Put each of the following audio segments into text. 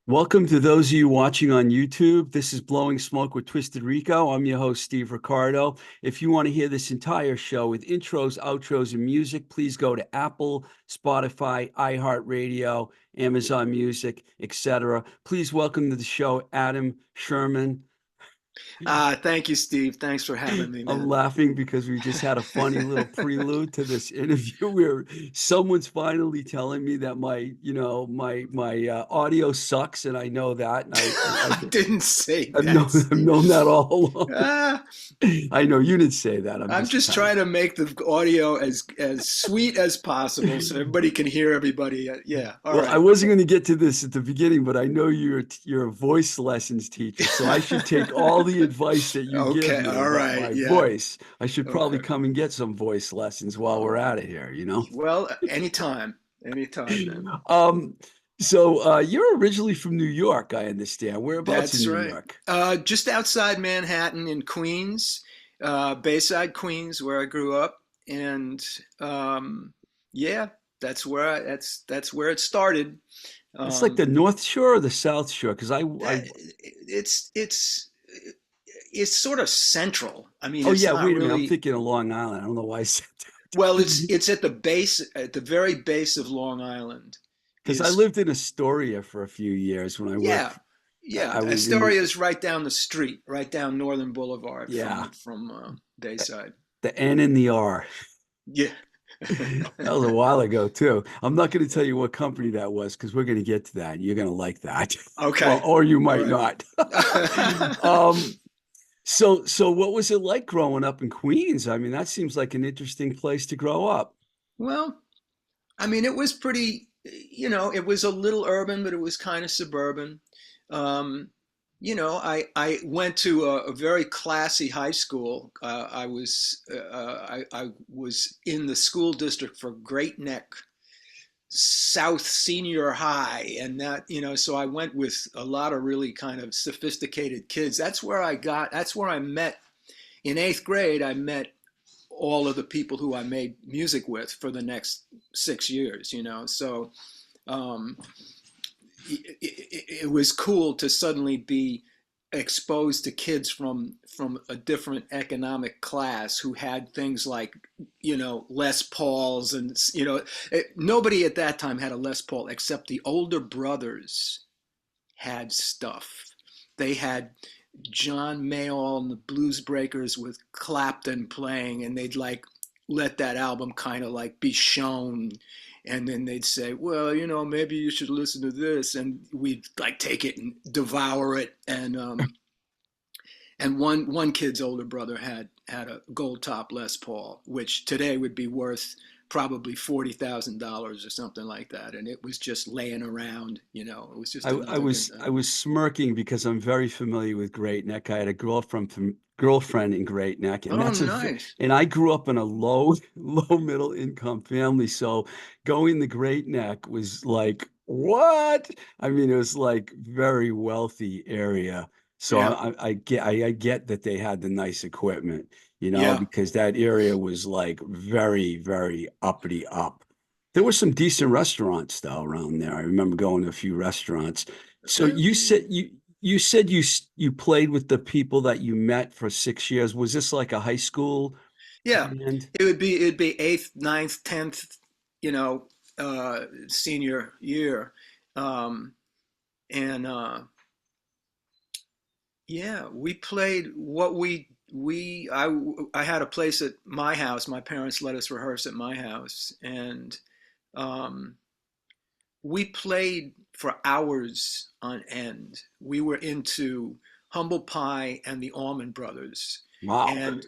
Welcome to those of you watching on YouTube. This is Blowing Smoke with Twisted Rico. I'm your host, Steve Riccardo. If you want to hear this entire show with intros, outros, and music, please go to Apple, Spotify, iHeartRadio, Amazon Music, etc. Please welcome to the show Adam Sherman. Thank you, Steve. Thanks for having me, I'm man. laughing because we just had a funny little prelude to this interview where someone's finally telling me that my audio sucks, and I know that, and I didn't say I've that, known I've Steve. known that all along. Ah, I know you didn't say that. I'm I'm just just kind of. trying to make the audio as sweet as possible so everybody can hear everybody. Yeah, all Well, I right. wasn't going to get to this at the beginning, but I know you're a voice lessons teacher, so I should take all the advice that you give Okay, me all about right. my Yeah, voice. I should probably okay. come and get some voice lessons while we're Um, at it here, you know? well, anytime, man. Um, so you're originally from New York, I understand. Whereabouts in That's New right. York? Just outside Manhattan in Queens, Bayside, Queens, where I grew up, and um, yeah, that's where it started. That's like Um, the North Shore or the South Shore, because I that it's it's sort of central. I mean, oh it's yeah, not wait a minute. I'm really. thinking of Long Island. I don't know why I said Well, that. it's at the base, at the very base of Long Island. Because I Is lived in Astoria for a few years when I worked. Yeah, yeah. I was in Astoria is right down the street, right down Northern Boulevard yeah, from Bayside. the N and the R. Yeah. That was a while ago too. I'm not going to tell you what company that was because we're going to get to that. You're going to like that, Okay. or you All might right. not. um, so what was it like growing up in Queens? I mean, that seems like an interesting place to grow up. Well, I mean, it was pretty, it was a little urban, but it was kind of suburban. Um, I went to a very classy high school. I was in the school district for Great Neck South Senior High, and so I went with a lot of really kind of sophisticated kids. That's where I met in eighth grade. I met all of the people who I made music with for the next 6 years, So um, it was cool to suddenly be exposed to kids from a different economic class who had things like Les Pauls, and nobody at that time had a Les Paul except the older brothers had stuff. They had John Mayall and the Blues Breakers with Clapton playing, and they'd like let that album kind of like be shown, and then they'd say, well, maybe you should listen to this, and we'd like take it and devour it. And one kid's older brother had a gold top Les Paul, which today would be worth probably $40,000 or something like that, and it was just laying around. It was just I another good was I thing. was smirking because I'm very familiar with Great Neck. I had a girlfriend in Great Neck, and Oh, nice. and I grew up in a low low middle income family. So going to Great Neck was like what? I mean, it was like very wealthy area. So Yeah, I get that they had the nice equipment, yeah. because that area was like very uppity up. There were some decent restaurants though around there. I remember going to a few restaurants. So Uh, you said you played with the people that you met for 6 years. Was this like a high school Yeah, band? it'd be eighth, ninth, tenth, senior year, um, and yeah, we played what we I had a place at my house. My parents let us rehearse at my house, and um, we played for hours on end. We were into Humble Pie and the Allman Brothers. Wow. And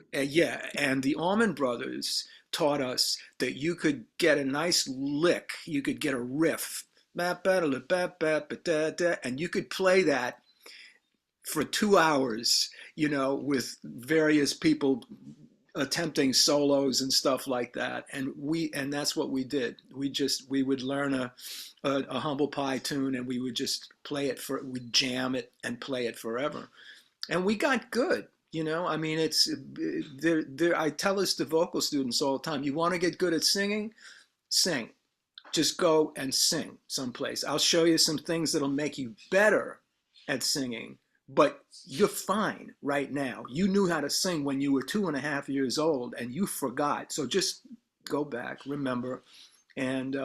the Allman Brothers taught us that you could get a nice lick, you could get a riff, and you could play that for 2 hours, with various people attempting solos and stuff like that. And that's what we did. We would learn a Humble Pie tune, and we would just play it we'd jam it and play it forever. And we got good. I mean, it's there. I tell this to vocal students all the time. You want to get good at singing, sing. just go and sing someplace. I'll show you some things that'll make you better at singing, but you're fine right now. You knew how to sing when you were 2.5 years old and you forgot. So just go back, remember, and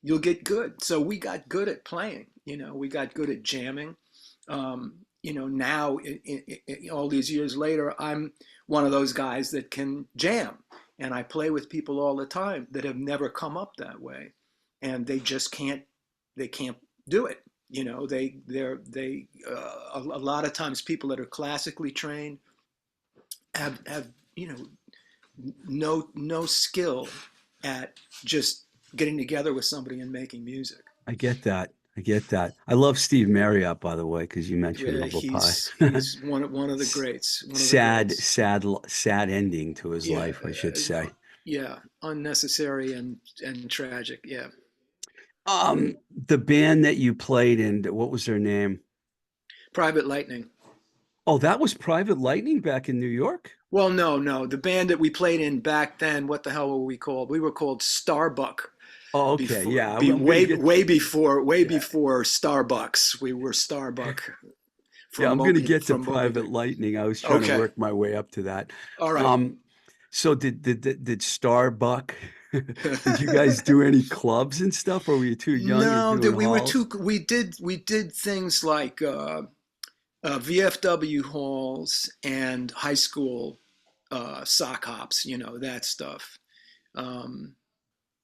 you'll get good. So we got good at playing, we got good at jamming. Now all these years later, I'm one of those guys that can jam, and I play with people all the time that have never come up that way, and they just can't. They can't do it. A lot of times people that are classically trained have no skill at just getting together with somebody and making music. I get that. I get that. I love Steve Marriott, by the way, because you mentioned Yeah, Humble Pie. he's one of the greats. One of the Sad, greats. sad, sad ending to his Yeah, life, I should say. yeah, unnecessary and tragic. Yeah, The band that you played in, what was their name? Private Lightning. Oh, that was Private Lightning back in New York? Well, no. The band that we played in back then, what the hell were we called? We were called Starbuck. Oh, okay. Before, Yeah. way Yeah. before Starbucks. We were Starbuck Yeah, from I'm gonna Moby get to from Moby Private Dick. Lightning. I was trying to Okay, work my way up to that. all right. Um, so did Starbuck, did you guys do any clubs and stuff, or were you too young and No, that doing we were halls? too. We did things like VFW halls and high school sock hops. That stuff. Um,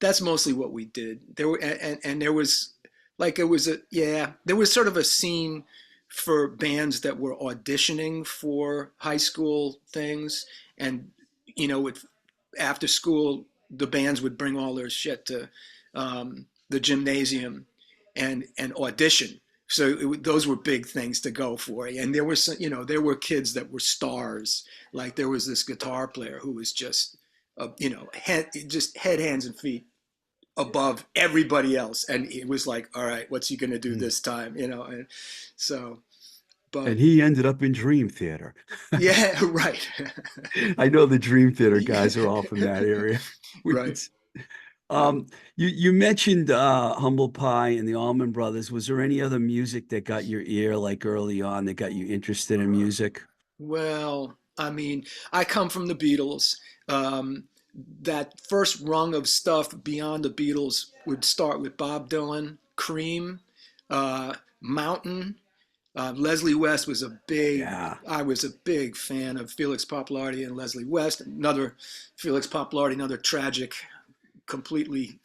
that's mostly what we did. There were and there was like it was a yeah there was sort of a scene for bands that were auditioning for high school things, and with after school the bands would bring all their shit to the gymnasium and audition. So those were big things to go for, and there were some, there were kids that were stars. Like there was this guitar player who was just just head, hands, and feet above everybody else, and it was like, all right, what's he going to do Mm. this time, and so, And but he ended up in Dream Theater. yeah. Right. I know the Dream Theater Yeah. guys are all from that area. Right. Yeah. Um, you mentioned Humble Pie and the Allman Brothers. Was there any other music that got your ear, like early on, that got you interested in music? Well, I mean, I come from the Beatles. um, that first rung of stuff beyond the Beatles would start with Bob Dylan, Cream, Mountain. Leslie West was a big. Yeah. I was a big fan of Felix Popularity and Leslie West. Another Felix Popularity, another tragic, completely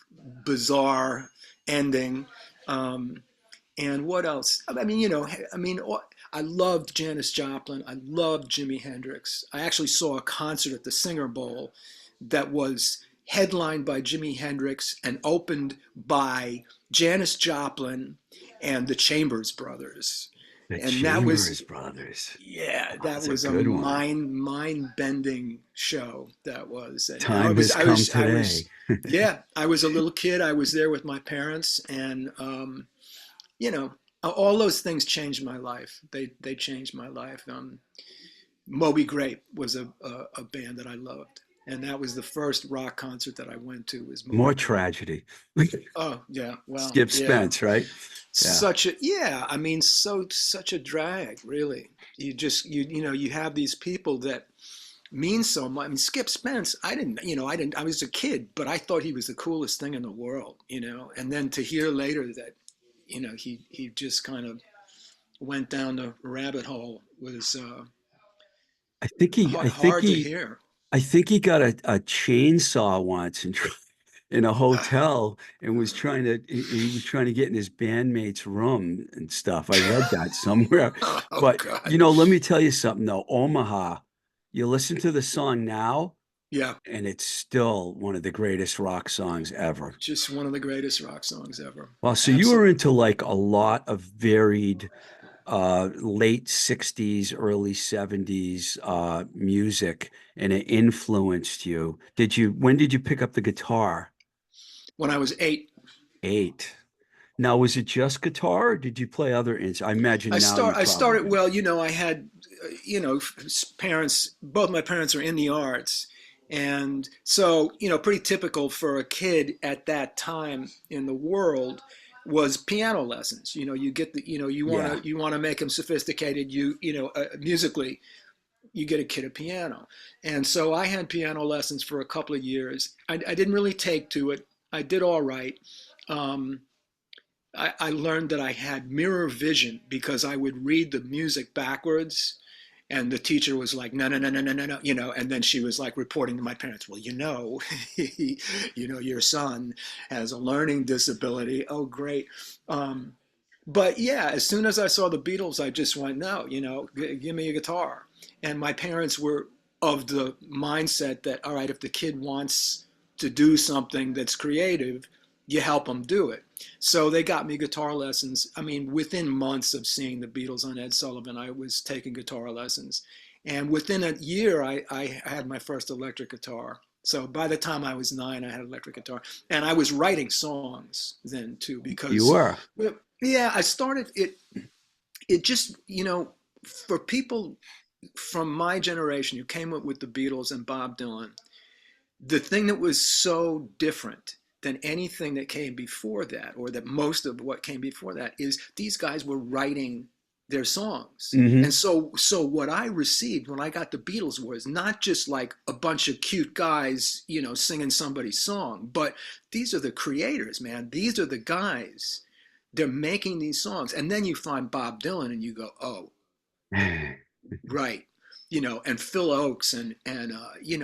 bizarre ending. Um, and what else? I mean, I loved Janis Joplin. I loved Jimi Hendrix. I actually saw a concert at the Singer Bowl that was headlined by Jimi Hendrix and opened by Janis Joplin and the Chambers Brothers. The And that was, Chambers Brothers. yeah, Oh, that that's a was a good one. mind bending show. That was, and Time has come I today. was, yeah, I was a little kid. I was there with my parents, and you know, all those things changed my life. They changed my life. Moby Grape was a band that I loved, and that was the first rock concert that I went to. Was Moby More Grape. tragedy. Oh yeah, well Skip yeah, Spence, right? Yeah. I mean, such a drag, really. You have these people that mean so much. I mean, Skip Spence, I was a kid, but I thought he was the coolest thing in the world, and then to hear later that, he just kind of went down the rabbit hole was I think he, I think hard to he, hear. I think he got a chainsaw once and in a hotel and was trying to he was trying to get in his bandmate's room and stuff. I read that somewhere. Oh But God. let me tell you something though. Omaha, you listen to the song now, Yeah, and it's still one of the greatest rock songs ever. just one of the greatest rock songs ever. Well, so you were Absolutely. into like a lot of varied late 60s, early 70s music, and it influenced you. When did you pick up the guitar? When I was 8, Eight. Now, was it just guitar or did you play other instruments? I imagine now you I probably started, do. well, I had parents, both my parents are in the arts, And so, pretty typical for a kid at that time in the world was piano lessons. You get the, Yeah. you want to make them sophisticated. Musically, you get a kid a piano. And so I had piano lessons for a couple of years. I didn't really take to it. I did all right. Um, I learned that I had mirror vision because I would read the music backwards, and the teacher was like, no, no, no, no, no, no, no, and then she was like reporting to my parents, well, your son has a learning disability. Oh, great. Um, but yeah, as soon as I saw the Beatles, I just went, no, give me a guitar. And my parents were of the mindset that, all right, if the kid wants to do something that's creative, you help them do it. So they got me guitar lessons. I mean, within months of seeing the Beatles on Ed Sullivan, I was taking guitar lessons. And within a year, I had my first electric guitar. So by the time I was 9, I had an electric guitar. And I was writing songs then too, You because, were. well, yeah, I started it. It just, for people from my generation who came up with the Beatles and Bob Dylan, the thing that was so different than anything that came before that, or that most of what came before that, is these guys were writing their songs. And Hmm. so what I received when I got the Beatles was not just like a bunch of cute guys, singing somebody's song, but these are the creators, man. These are the guys. They're making these songs. And then you find Bob Dylan and you go, oh, right. And Phil Oakes and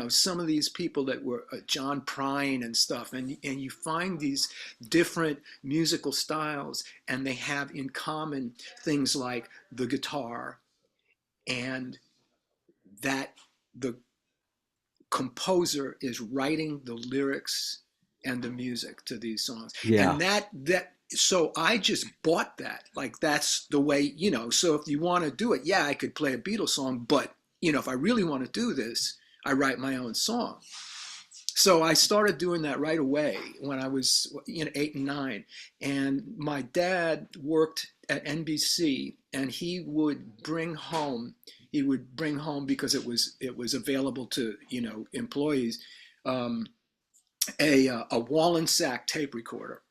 some of these people that were John Prine and stuff, and you find these different musical styles, and they have in common things like the guitar, and that the composer is writing the lyrics and the music to these songs. Yeah. And that so I just bought that. Like, that's the way, so if you want to do it, yeah, I could play a Beatles song, but if I really want to do this, I write my own song. So I started doing that right away when I was 8 and 9. And my dad worked at NBC, and he would bring home because it was available to employees, um, a Wallensack tape recorder,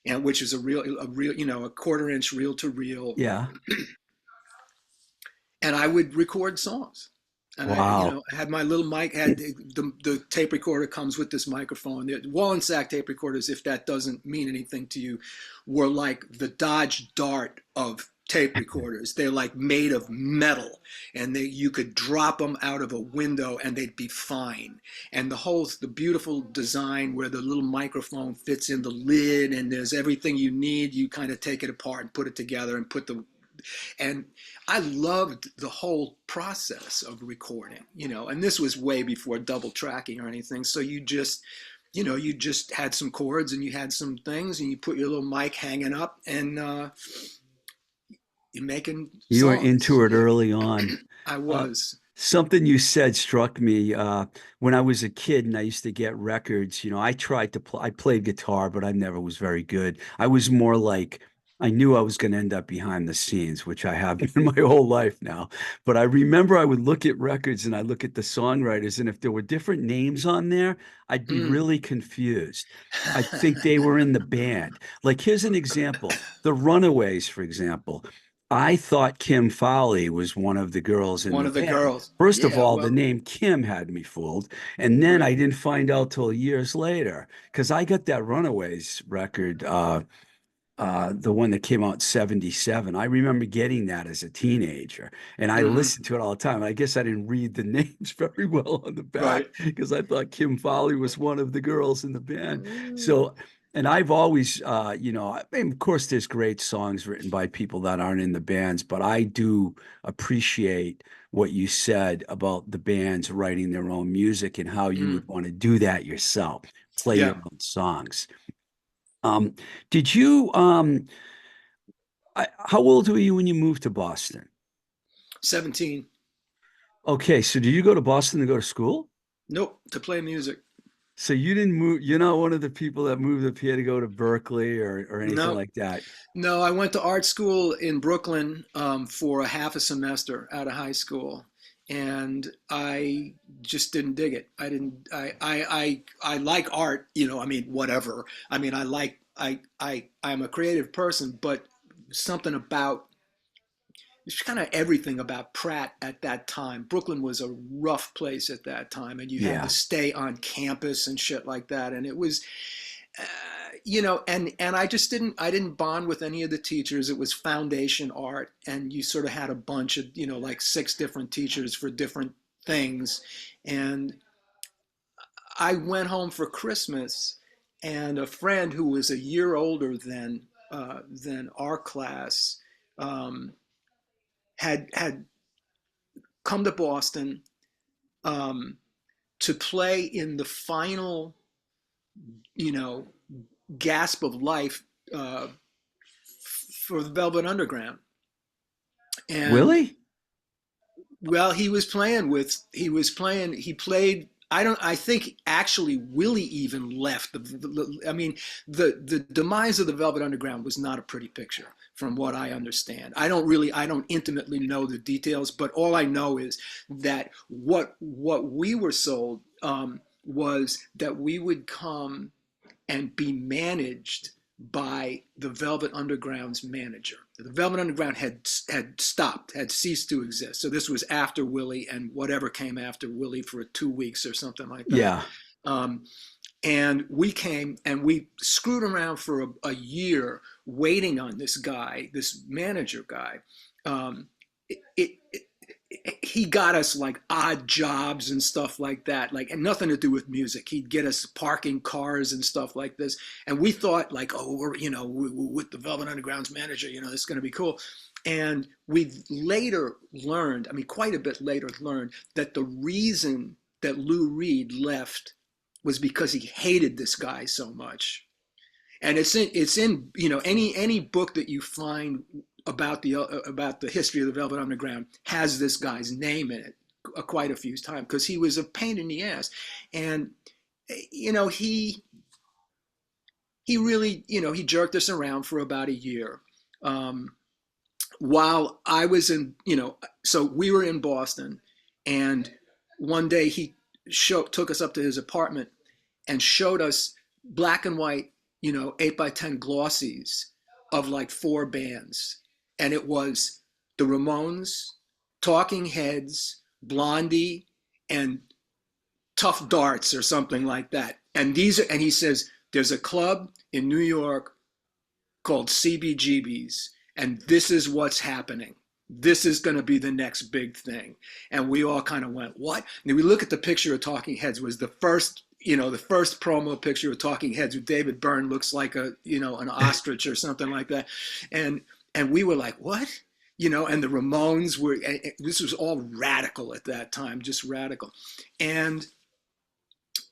and which is a real a quarter-inch reel-to-reel, Yeah. and I would record songs. And Wow. I had my little mic. Had the tape recorder comes with this microphone. The Wallensack tape recorders, if that doesn't mean anything to you, were like the Dodge Dart of tape recorders. They're like made of metal, and you could drop them out of a window and they'd be fine. And the beautiful design where the little microphone fits in the lid, and there's everything you need. You kind of take it apart and put it together and and I loved the whole process of recording, and this was way before double tracking or anything. So you just had some chords and you had some things, and you put your little mic hanging up, and you're making You were songs. into it early on. I Uh, was. Something you said struck me when I was a kid and I used to get records. I tried to play, I played guitar, but I never was very good. I was more like, I knew I was going to end up behind the scenes, which I have been my whole life now. But I remember I would look at records and I look at the songwriters, and if there were different names on there, I'd be Mm. really confused. I think they were in the band. Like, here's an example. The Runaways, for example. I thought Kim Fowley was one of the girls in One the of the band. girls. First of Yeah, all, the well, name Kim had me fooled. And then right. I didn't find out till years later because I got that Runaways record, the one that came out in 77. I remember getting that as a teenager and I Hmm. listened to it all the time. I guess I didn't read the names very well on the back Right. because I thought Kim Fowley was one of the girls in the band. Mm. So, and I've always, I mean, of course, there's great songs written by people that aren't in the bands, but I do appreciate what you said about the bands writing their own music and how you Mm. would want to do that yourself, play your Yeah. own songs. Um, did you, how old were you when you moved to Boston? 17. Okay, so did you go to Boston to go to school? Nope. To play music. So you didn't move, you're not one of the people that moved up here to go to Berkeley or anything No. like that. No, I went to art school in Brooklyn for a half a semester out of high school. and I just didn't dig it. I didn't. I like art. I mean, whatever. I mean, I'm a creative person, but something about it's kind of everything about Pratt at that time. Brooklyn was a rough place at that time, and you had to Yeah. stay on campus and shit like that. And it was, and I didn't bond with any of the teachers. It was foundation art, and you sort of had a bunch of, like six different teachers for different things. And I went home for Christmas, and a friend who was a year older than our class um, had come to Boston um, to play in the final, you know, gasp of life uh, for the Velvet Underground. And Really? well, he played. I think actually Willie even left. I mean, the demise of the Velvet Underground was not a pretty picture from what I understand. I don't intimately know the details, but all I know is that what we were sold was that we would come and be managed by the Velvet Underground's manager. The Velvet Underground had stopped, had ceased to exist. So this was after Willie and whatever came after Willie for 2 weeks or something like that. Yeah. Um, and we came and we screwed around for a year waiting on this guy, this manager guy. Um, it, it, he got us like odd jobs and stuff like that, like, and nothing to do with music. He'd get us parking cars and stuff like this, and we thought like, oh, we're with the Velvet Underground's manager, this is going to be cool. And we later learned, I mean, quite a bit later learned that the reason that Lou Reed left was because he hated this guy so much. And it's in any book that you find about the history of the Velvet Underground has this guy's name in it quite a few times because he was a pain in the ass. And he really he jerked us around for about a year while I was in so we were in Boston, and one day he took us up to his apartment and showed us black and white 8x10 glossies of like four bands, and it was the Ramones, Talking Heads, Blondie, and Tough Darts or something like that. And he says there's a club in New York called CBGB's, and this is what's happening. This is going to be the next big thing. And we all kind of went, what? And we look at the picture of Talking Heads. Was the first promo picture of Talking Heads with David Byrne looks like an ostrich or something like that. And we were like, what? And the Ramones were, this was all radical at that time, just radical. And,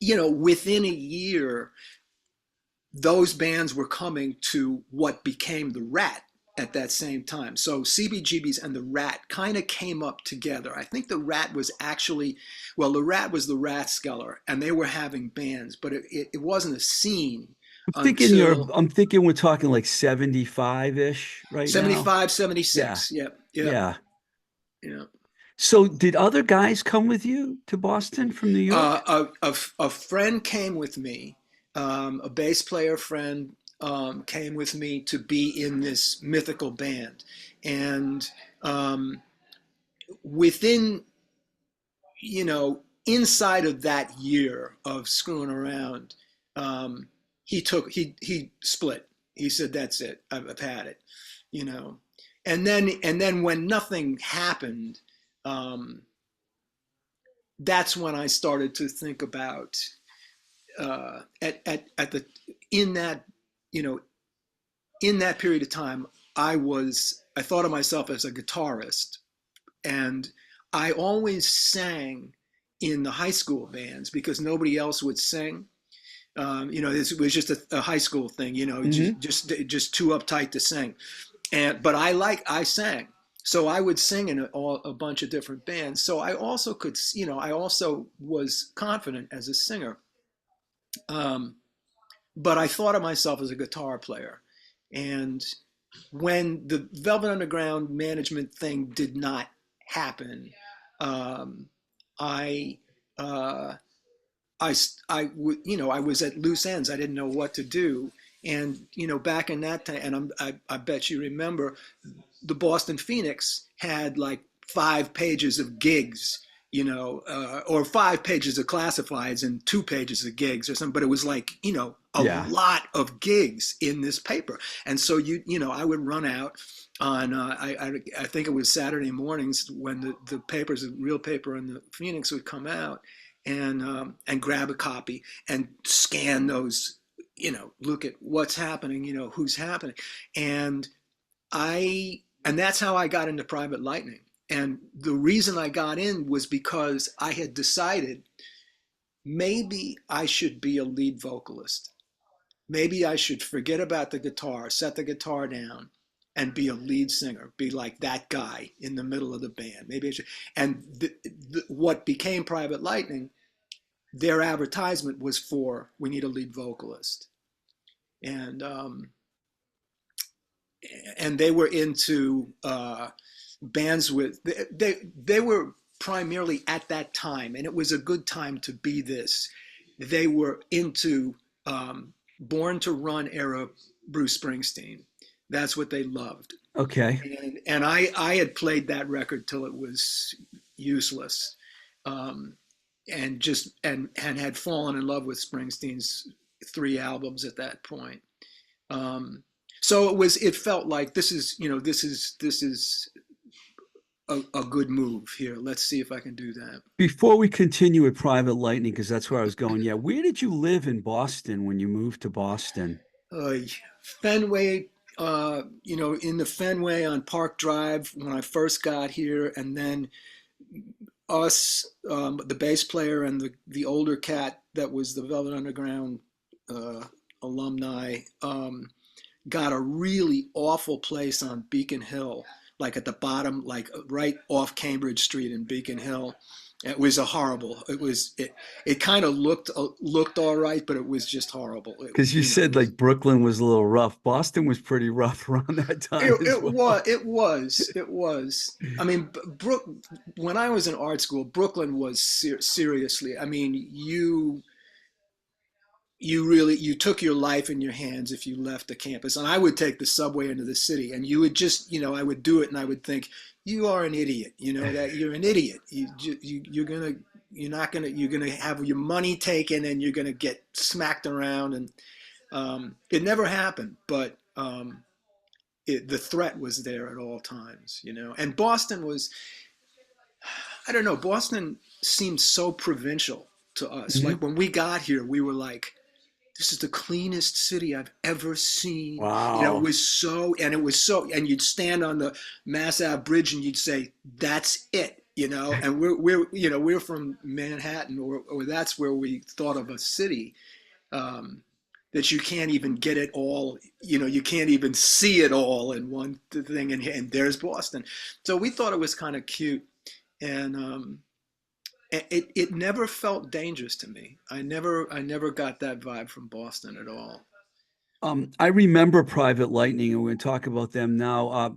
within a year, those bands were coming to what became the Rat at that same time. So CBGB's and the Rat kind of came up together. I think the Rat was actually, the Rat was the Rathskeller, and they were having bands, but it wasn't a scene until I'm thinking we're talking like 75-ish right now. 75, 76. Yeah. Yep. Yeah. Yeah. So did other guys come with you to Boston from New York? A friend came with me, a bass player friend came with me to be in this mythical band. And within, inside of that year of screwing around, he split. He said, that's it. I've had it, And then when nothing happened, that's when I started to think about in that in that period of time, I thought of myself as a guitarist, and I always sang in the high school bands because nobody else would sing. This was just a high school thing, Mm-hmm. just too uptight to sing. But I sang. So I would sing in a bunch of different bands. So I also could, I also was confident as a singer. But I thought of myself as a guitar player. And when the Velvet Underground management thing did not happen, Um, I, uh, I was at loose ends. I didn't know what to do. And, back in that time, and I bet you remember, the Boston Phoenix had like 5 pages of gigs, or 5 pages of classifieds and 2 pages of gigs or something. But it was like, a Yeah. lot of gigs in this paper. And so I would run out on I think it was Saturday mornings when the papers, the real paper and the Phoenix would come out, and grab a copy and scan those. Look at what's happening. Who's happening, and and that's how I got into Private Lightning. And the reason I got in was because I had decided maybe I should be a lead vocalist. Maybe I should forget about the guitar, set the guitar down, and be a lead singer, be like that guy in the middle of the band. Maybe I should. And what became Private Lightning, their advertisement was for, we need a lead vocalist. And they were into bands with they were primarily at that time, and it was a good time to be this. They were into Born to Run era Bruce Springsteen. That's what they loved. Okay. And I had played that record till it was useless, and had fallen in love with Springsteen's 3 albums at that point. Um, so it felt like this is a good move here. Let's see if I can do that. Before we continue with Private Lightning, because that's where I was going. Yeah. Where did you live in Boston when you moved to Boston? Uh, Fenway, in the Fenway on Park Drive when I first got here, and then us, the bass player and the older cat that was the Velvet Underground alumni, got a really awful place on Beacon Hill, like at the bottom, like right off Cambridge Street in Beacon Hill. It was a horrible. It kind of looked all right, but it was just horrible. Because you It said was like Brooklyn was a little rough. Boston was pretty rough around that time as well. it was. I mean, when I was in art school, Brooklyn was seriously. I mean, you took your life in your hands if you left the campus. And I would take the subway into the city, and you would just, I would do it, and I would think, you are an idiot. That you're an idiot. You're gonna have your money taken, and you're gonna get smacked around. And it never happened, but the threat was there at all times. And Boston was, I don't know, Boston seemed so provincial to us. Mhm. Like when we got here, we were like, this is the cleanest city I've ever seen. It Wow. and you'd stand on the Mass Ave Bridge and you'd say, that's it. And we're from Manhattan, or that's where we thought of a city, that you can't even get it all. You can't even see it all in one thing. And there's Boston. So we thought it was kind of cute. And it never felt dangerous to me. I never got that vibe from Boston at all. I remember Private Lightning, and we're gonna talk about them now.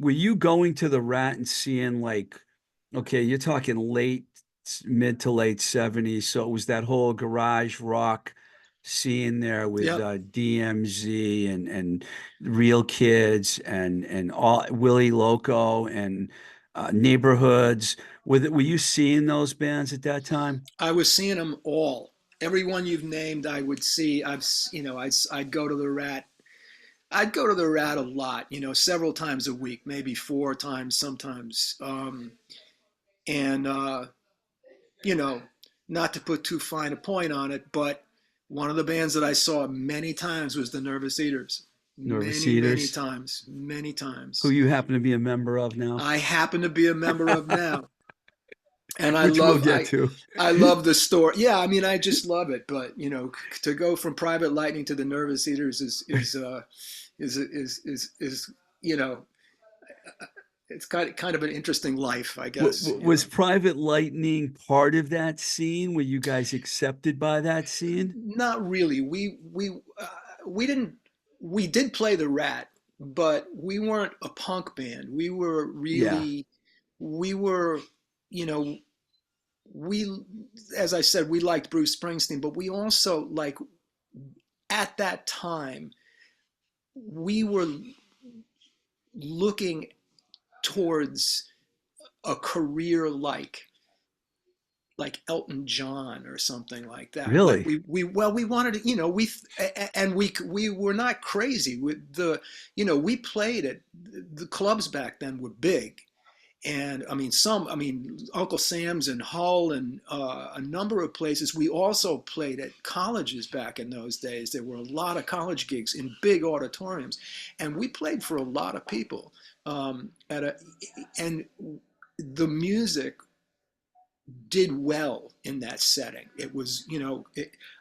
Were you going to the Rat and seeing like, okay, you're talking mid to late 70s, so it was that whole garage rock scene there with Yep. DMZ and Real Kids and all Willie Loco and Neighborhoods. Were you seeing those bands at that time? I was seeing them all. Everyone you've named, I would see. I'd go to the Rat. I'd go to the Rat a lot. Several times a week, maybe 4 times sometimes. And you know, Not to put too fine a point on it, but one of the bands that I saw many times was the Nervous Eaters. Nervous Many Eaters, times, many who times. you happen to be a member of now, I happen to be a member of now, and which we'll get to. I love the story. Yeah, I mean, I just love it. But to go from Private Lightning to the Nervous Eaters is you know it's kind of an interesting life, I guess. Was Private Lightning part of that scene? Were you guys accepted by that scene? Not really. We didn't. We did play the Rat, but we weren't a punk band. We were Yeah. really we were. you know, we, as I said, we liked Bruce Springsteen, but we also like at that time we were looking towards a career like Elton John or something like that. Like Really? we wanted to, and we were not crazy with the, we played at the clubs back then were big. And I mean, Uncle Sam's and Hull and a number of places. We also played at colleges back in those days. There were a lot of college gigs in big auditoriums, and we played for a lot of people. And the music did well in that setting. It was,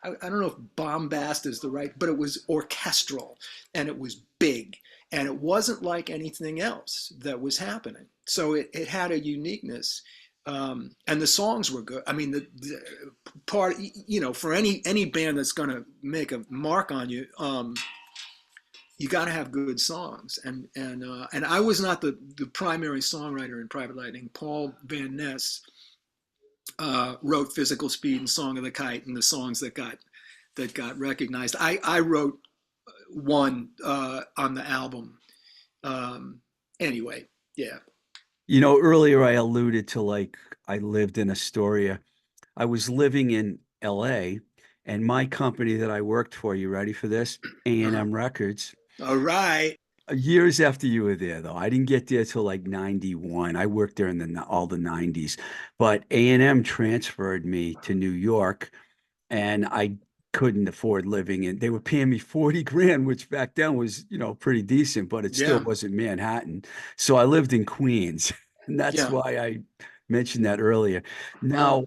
I don't know if bombast is the right, but it was orchestral and it was big and it wasn't like anything else that was happening. So it had a uniqueness. And the songs were good. I mean, the part, for any band that's going to make a mark on you, you got to have good songs. And I was not the primary songwriter in Private Lightning. Paul Van Ness wrote Physical Speed and Song of the Kite and the songs that got recognized. I wrote one on the album. Anyway, yeah. Earlier I alluded to like I lived in Astoria. I was living in LA and my company that I worked for, you ready for this? Uh-huh. A&M Records. All right. Years after you were there, though. I didn't get there till like 91. I worked there in all the 90s. But A&M transferred me to New York and I couldn't afford living and they were paying me 40 grand, which back then was, pretty decent, but it still Yeah. wasn't Manhattan. So I lived in Queens. And that's Yeah. why I mentioned that earlier. Wow.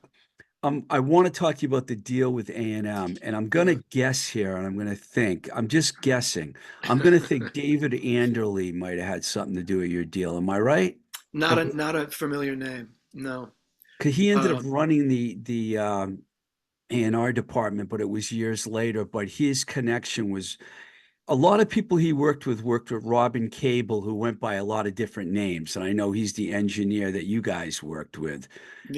Now, I want to talk to you about the deal with A&M, and I'm going Yeah. to guess here, and I'm going to think. I'm just guessing. I'm going to think David Anderley might have had something to do with your deal. Am I right? Not a familiar name. No. Because he ended up Um, running the A&R department, but it was years later. But his connection was a lot of people he worked with Robin Cable, who went by a lot of different names. And I know he's the engineer that you guys worked with.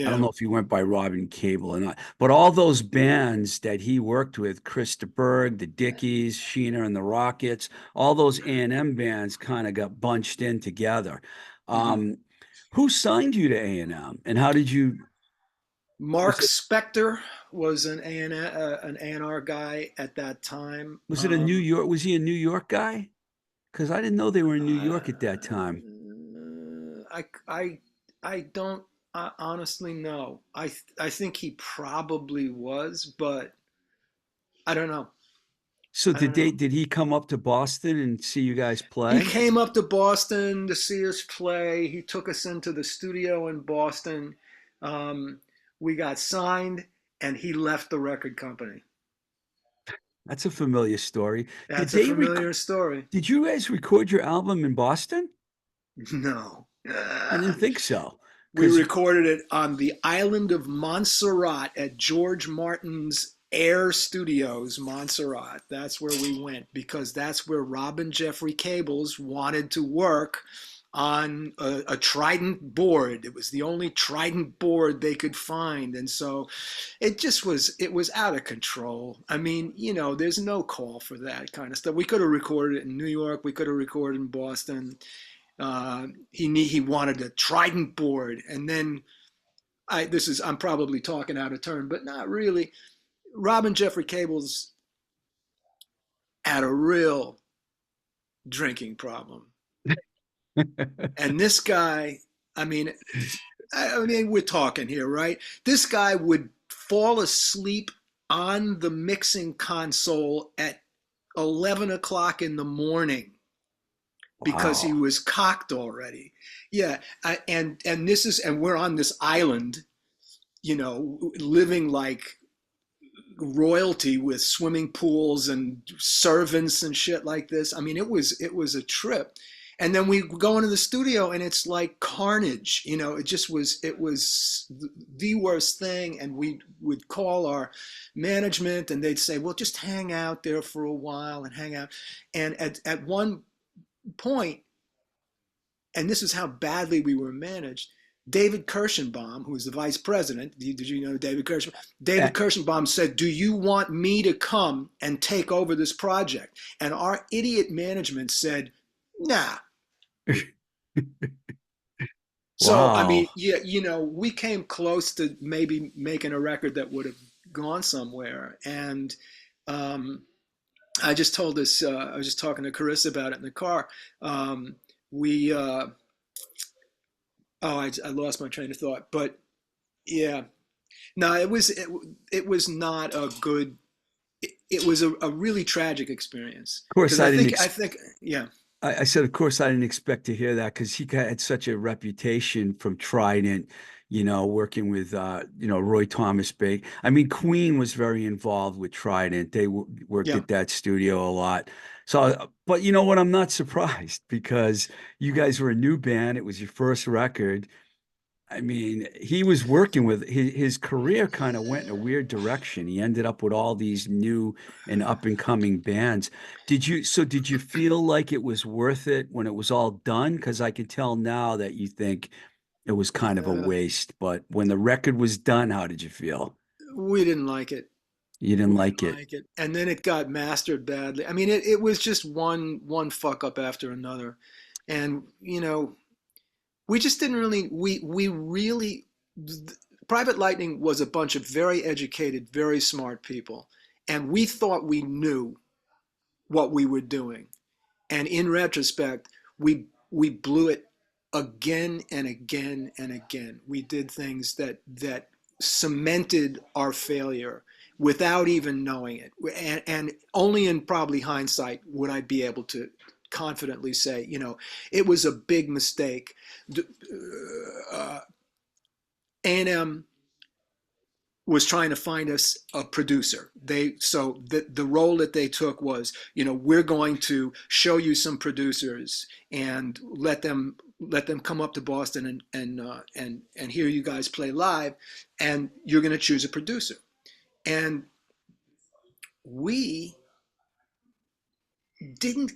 I don't yeah. know if he went by Robin Cable or not, but all those bands that he worked with, Krista Berg, the Dickies, Sheena and the Rockets, all those A&M bands kind of got bunched in together. Mhm. Um, who signed you to A&M and how did you, Mark was it, Spector was an A&R guy at that time. was it a New York, was he a New York guy? Because I didn't know they were in New Uh, York at that time. I I I don't honestly know. I think he probably was, but I don't know. So I don't know. did he come up to Boston and see you guys He play? came up to Boston to see us play. He took us into the studio in Boston. Um, we got signed, and he left the record company. That's a familiar story. Did That's a they rec familiar story. did you guys record your album in Boston? No. I didn't think so. We Because recorded it on the island of Montserrat at George Martin's Air Studios, Montserrat. That's where we went because that's where Rob and Jeffrey Cables wanted to work on a Trident board. It was the only Trident board they could find. And so it was out of control. I mean, there's no call for that kind of stuff. We could have recorded it in New York. We could have recorded in Boston. He wanted a Trident board, and then I'm probably talking out of turn, but not really. Robin Jeffrey Cables had a real drinking problem, and this guy, I mean, we're talking here, right? This guy would fall asleep on the mixing console at 11 o'clock in the morning because he wow. was cocked already. Yeah, and this is and we're on this island, living like royalty with swimming pools and servants and shit like this. I mean, it was a trip. And then we go into the studio and it's like carnage. It was the worst thing. And we would call our management and they'd say, well, just hang out there for a while and hang out. And at one point, and this is how badly we were managed, David Kirschenbaum, who was the vice president, did you know David Kirschenbaum? Uh, David Kirschenbaum said, "Do you want me to come and take over this project?" And our idiot management said, "Nah." So, I mean, wow. yeah, we came close to maybe making a record that would have gone somewhere. And um, I just told this, I was just talking to Carissa about it in the car. We, I lost my train of thought, but yeah, no, it was not a good, it was a really tragic experience. Of course, Because I think, yeah, I said, of course, I didn't expect to hear that because had such a reputation from Trident, working with, Roy Thomas Baker. I mean, Queen was very involved with Trident. They worked yeah. at that studio a lot. So, but you know what? I'm not surprised because you guys were a new band. It was your first record. I mean, he was working with his career kind of went in a weird direction. He ended up with all these new and up and coming bands. Did you feel like it was worth it when it was all done? Because I can tell now that you think it was kind of a Uh, waste. But when the record was done, how did you feel? we didn't like it. You didn't We like didn't it. like it. And then it got mastered badly. I mean, it was just one fuck up after another. And, we just didn't really, we really, Private Lightning was a bunch of very educated, very smart people. And we thought we knew what we were doing. And in retrospect, we blew it again and again and again. We did things that cemented our failure without even knowing it. And only in probably hindsight would I be able to confidently say, it was a big mistake. A&M was trying to find us a producer. The role that they took was, we're going to show you some producers and let them come up to Boston and hear you guys play live, and you're going to choose a producer. And we didn't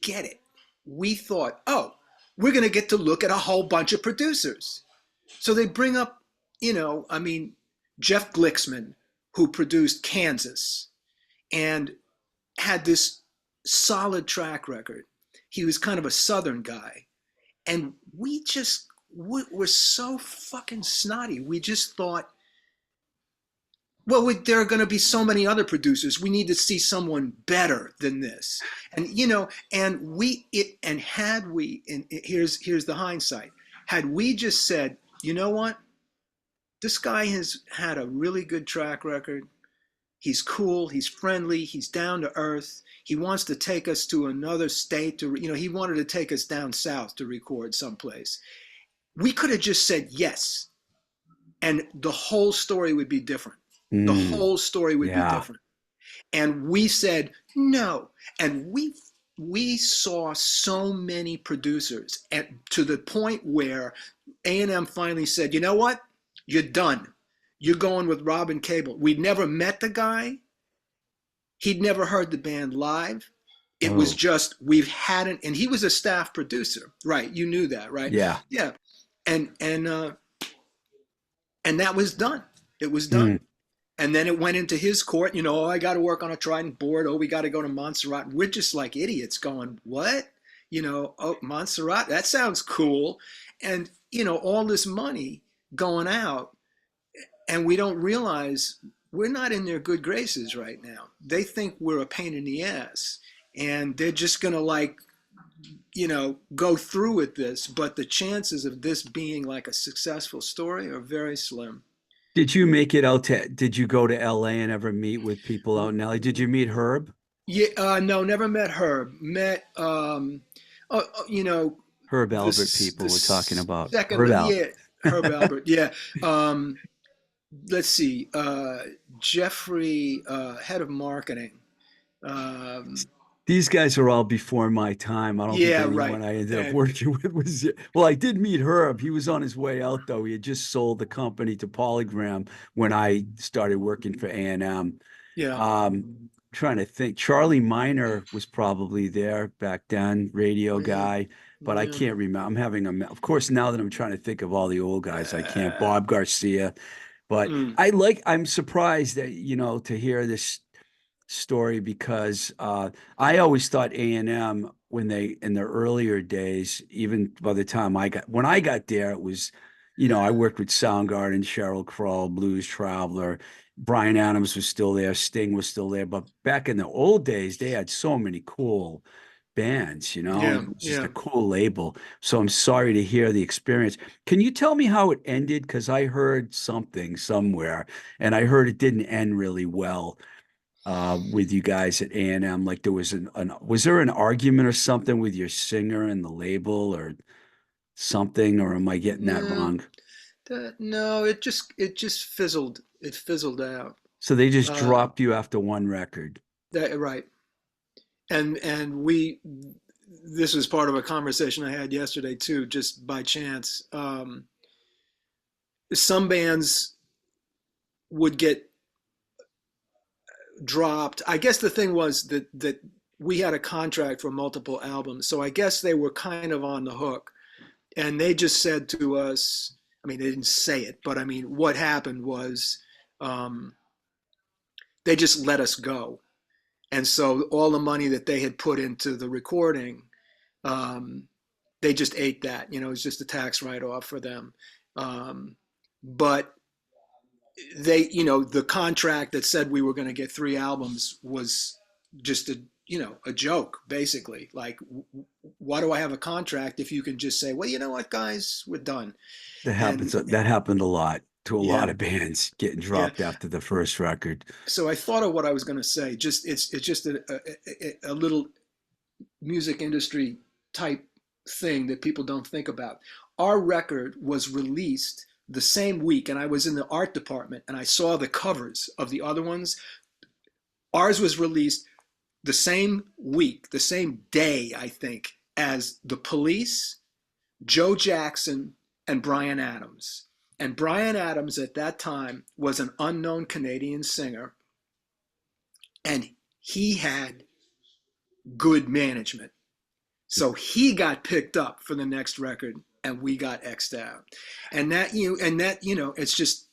get it. We thought, oh, we're going to get to look at a whole bunch of producers. So they bring up, I mean, Jeff Glicksman, who produced Kansas and had this solid track record. He was kind of a Southern guy. And we just were so fucking snotty. We just thought, well, there are going to be so many other producers. We need to see someone better than this. And, and had we, and here's the hindsight, had we just said, you know what? This guy has had a really good track record. He's cool. He's friendly. He's down to earth. He wants to take us to another state he wanted to take us down south to record someplace. We could have just said yes, and the whole story would be different. The Mm, whole story would be yeah. different. And we said no. And we saw so many producers to the point where A&M finally said, you know what? You're done. You're going with Robin Cable. We'd never met the guy. He'd never heard the band live. It was Oh, just we've hadn't, and he was a staff producer, right? You knew that, right? yeah. Yeah, and that was done. It was done. Mm. And then it went into his court. Oh, I got to work on a Trident board. Oh, we got to go to Montserrat. We're just like idiots going, what? Oh, Montserrat, that sounds cool. And, all this money going out, and we don't realize we're not in their good graces right now. They think we're a pain in the ass, and they're just going to go through with this. But the chances of this being like a successful story are very slim. Did you go to LA and ever meet with people out in LA? Did you meet Herb? Yeah, no, never met her. Met, Herb Albert the people we're talking about. second, Herb Albert. yeah, Herb Albert, yeah. Um, let's see, Jeffrey, head of marketing. Um, These guys are all before my time. I don't think yeah, right. anyone I ended up Uh, working with was, well, I did meet Herb. He was on his way out though. He had just sold the company to Polygram when I started working for A&M. yeah, Trying to think. Charlie Miner was probably there back then, radio yeah. guy. but I Yeah. can't remember. I'm having of course, now that I'm trying to think of all the old guys, I can't. Uh, Bob Garcia, but mm, I'm surprised that, to hear this story because I always thought A&M when they in their earlier days, even by the time when I got there, it was, I worked with Soundgarden, Sheryl Crow, Blues Traveler, Brian Adams was still there, Sting was still there, but back in the old days, they had so many cool bands, yeah, and it was just yeah. a cool label. So I'm sorry to hear the experience. Can you tell me how it ended? Because I heard something somewhere, and I heard it didn't end really well with you guys at A&M. Like there was was there an argument or something with your singer and the label or something, or am I getting that No, wrong? no, it just fizzled. It fizzled out. So they just Uh, dropped you after one record. that right. And we this was part of a conversation I had yesterday too, just by chance. Some bands would get dropped. I guess the thing was that we had a contract for multiple albums, so I guess they were kind of on the hook, and they just said to us. I mean, they didn't say it, but I mean, what happened was um, they just let us go, and so all the money that they had put into the recording, um, they just ate that. It was just a tax write-off for them. Um, but the contract that said we were going to get 3 albums was just a joke, basically. Like, why do I have a contract if you can just say, well, you know what, guys, we're done? That happens. And That happened a lot to a lot yeah, of bands getting yeah. dropped after the first record. So I thought of what I was going to say. It's just a little music industry type thing that people don't think about. Our record was released the same week, and I was in the art department and I saw the covers of the other ones. Ours was released the same week, the same day, I think, as The Police, Joe Jackson, and Bryan Adams. And Bryan Adams at that time was an unknown Canadian singer, and he had good management. So he got picked up for the next record, and we got X'd out. It's just,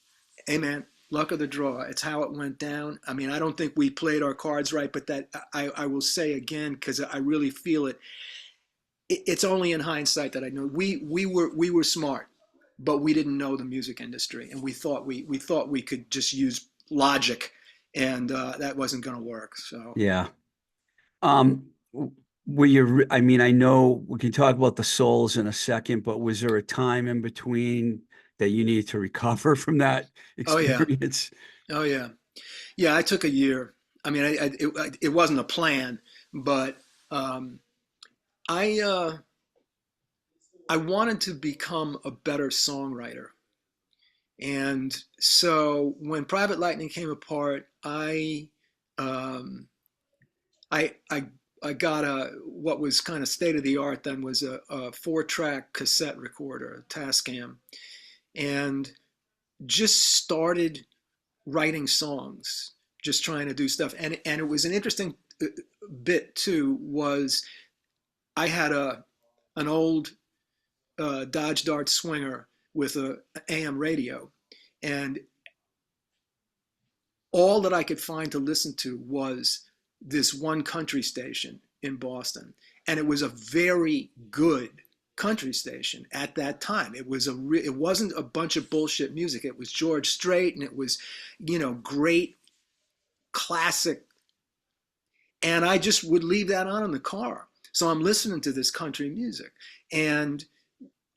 hey man, luck of the draw. It's how it went down. I mean, I don't think we played our cards right, but that I will say again because I really feel it. It's only in hindsight that I know we were smart, but we didn't know the music industry, and we thought we could just use logic, and that wasn't going to work. So Yeah. Um, were you, I mean, I know we can talk about the souls in a second, but was there a time in between that you needed to recover from that oh yeah, experience? oh yeah. Yeah, I took a year. I mean, it wasn't a plan, but um, I I wanted to become a better songwriter, and so when Private Lightning came apart, um, I I got what was kind of state of the art then was a 4-track cassette recorder, a Tascam, and just started writing songs, just trying to do stuff. And it was an interesting bit too. Was I had an old Dodge Dart Swinger with a AM radio, and all that I could find to listen to was this one country station in Boston, and it was a very good country station at that time. It wasn't a bunch of bullshit music. It was George Strait, and it was great classic, and I just would leave that on in the car. So I'm listening to this country music, and